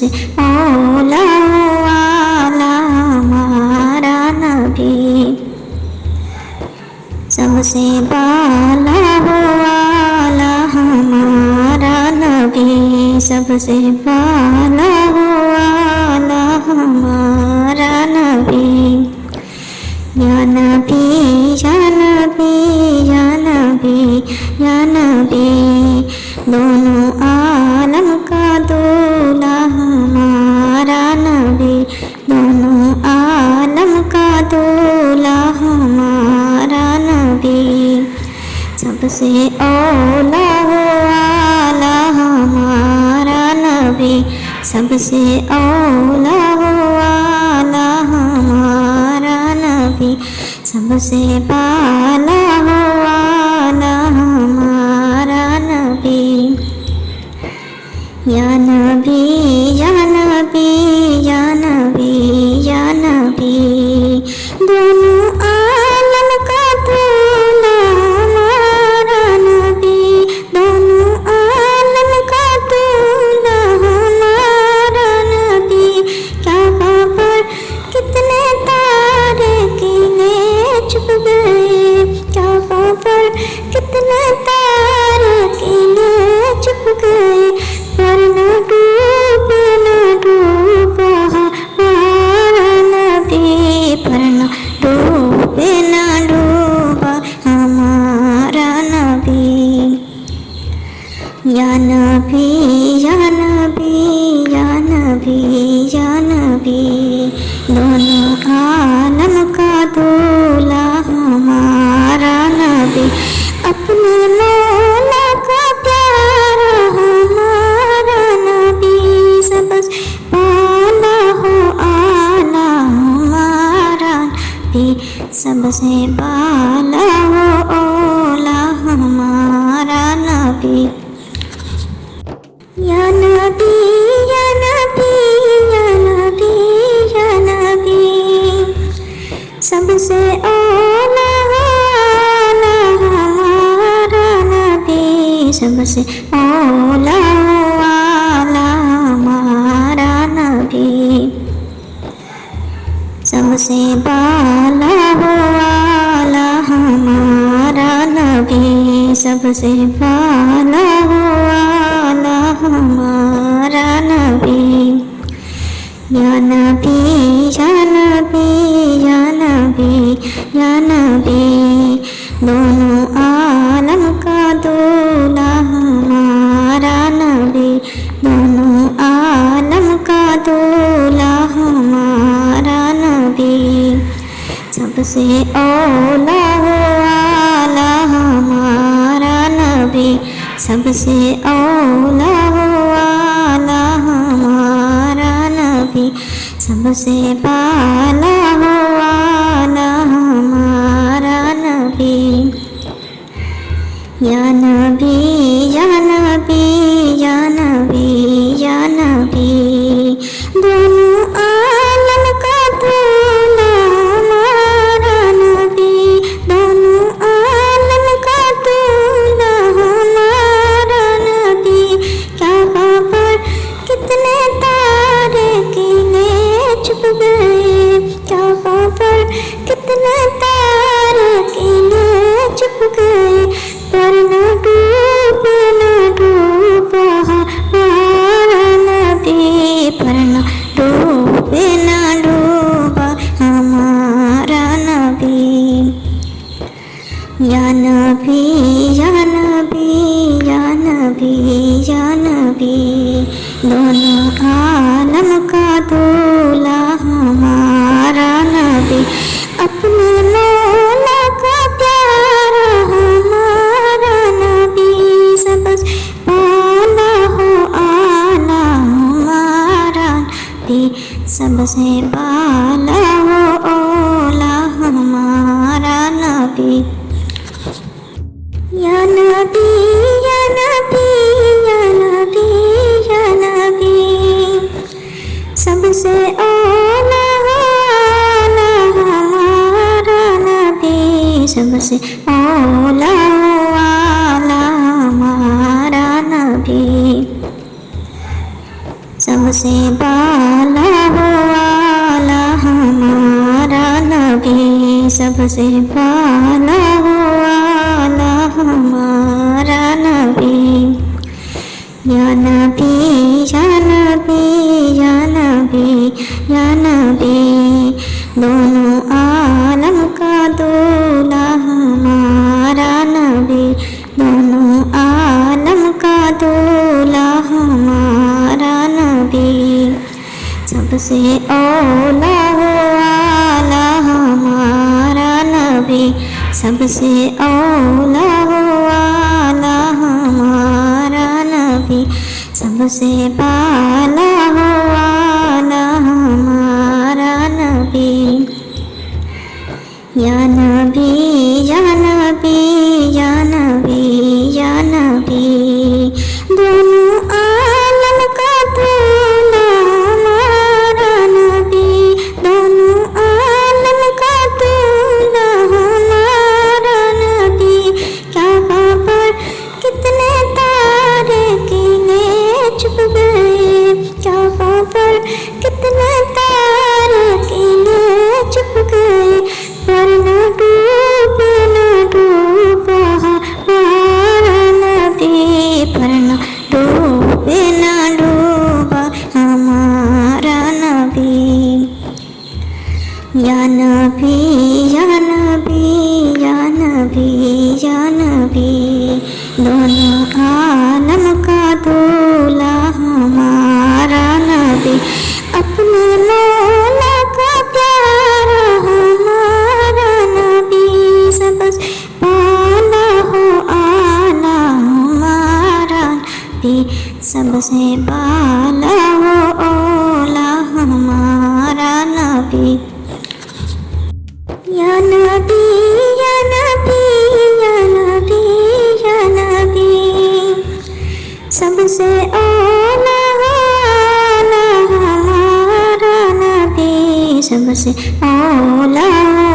सबसे औला वाला हमारा नबी, सबसे बाला वाला हमारा नबी, सबसे बाला वाला हमारा नबी। या नबी या नबी या नबी या नबी, दोनों आलम का दूल्हा हमारा नबी, दोनों आलम का दूल्हा हमारा नबी, सबसे औला वाला हमारा नबी, सबसे औला वाला हमारा नबी, सबसे बाला वाला हमारा नबी। या नबी या नबी या नबी या नबी, दोनों आलम का दूल्हा हमारा नबी, दोनों आलम का दूल्हा हमारा नबी। क्या खबर कितने तारे कीने छुप गए, क्या खबर कितने तारे कीने छुप गए, पर न डूबा हमारा नबी, पर न डूबा हमारा नबी। या नबी या नबी या नबी या नबी, दोनों आलम का दूल्हा हमारा नबी, अपने मौला का प्यारा हमारा नबी, सबसे बाला हो आला हमारा नबी, सबसे बाला हो औला हमारा नबी। या नबी या नबी या नबी या नबी, सबसे औला वाला हमारा नबी, सबसे औला वाला हमारा नबी, सबसे बाला वाला हमारा नबी, सबसे बाला वाला हमारा नबी। या नबी या नबी या नबी या नबी, दोनों आलम का दूल्हा हमारा नबी, दोनों आलम का दूल्हा हमारा नबी, सबसे औला वाला हमारा नबी, सबसे औला वाला हमारा नबी, सबसे बाला वाला हमारा नबी। या नबी या नबी या नबी या नबी, दोनों आलम का दूल्हा हमारा नबी, दोनों आलम का दूल्हा हमारा नबी। क्या खबर कितने तारे कीने छुप गए, क्या खबर कितने तारे कीने छुप गए, पर न डूबा हमारा नबी, पर न डूबा हमारा नबी। या नबी या नबी या नबी या नबी, दोनों आलम का दूल्हा हमारा नबी, अपने मौला का प्यारा हमारा नबी, सबसे बाला हो आला हमारा नबी, सबसे बाला हो औला हमारा नबी। या नबी या नबी या नबी या नबी, सबसे औला वाला हमारा नबी, सबसे औला वाला हमारा नबी, सबसे سے بالا ہو آلہ ہمارا نبی، سب سے بالا ہو آلہ ہمارا نبی۔ یا نبی یا نبی یا نبی یا نبی، دونوں عالم کا دولہ ہمارا نبی، دونوں عالم کا دولہ ہمارا نبی۔ سب سے اولا ہو آلہ ہمارا نبی، سب سے اولا ہو آلہ ہمارا نبی، سب سے بالا ہو آلہ ہمارا نبی۔ یا نبی یا نبی یا نبی یا نبی، دونوں عالم کا دولہ ہمارا نبی، دونوں عالم کا دولہ ہمارا نبی۔ کیا خبر کتنے تارے کینے چھپ گئے، کیا خبر کتنے تارے کینے چھپ گئے، پر نہ ڈوبا ہمارا نبی، پر نہ ڈوبا ہمارا نبی۔ یا نبی یا نبی یا نبی یا نبی، دونوں عالم کا دولہ ہمارا نبی، اپنے مولا کا پیارا ہمارا نبی، سب سے بالا ہو آلہ ہمارا نبی، سب سے بالا ہو اولا ہمارا نبی۔ یا نبی یا نبی یا نبی یا نبی، سب سے اولا ہو آلہ ہمارا نبی، سب سے اولا ہو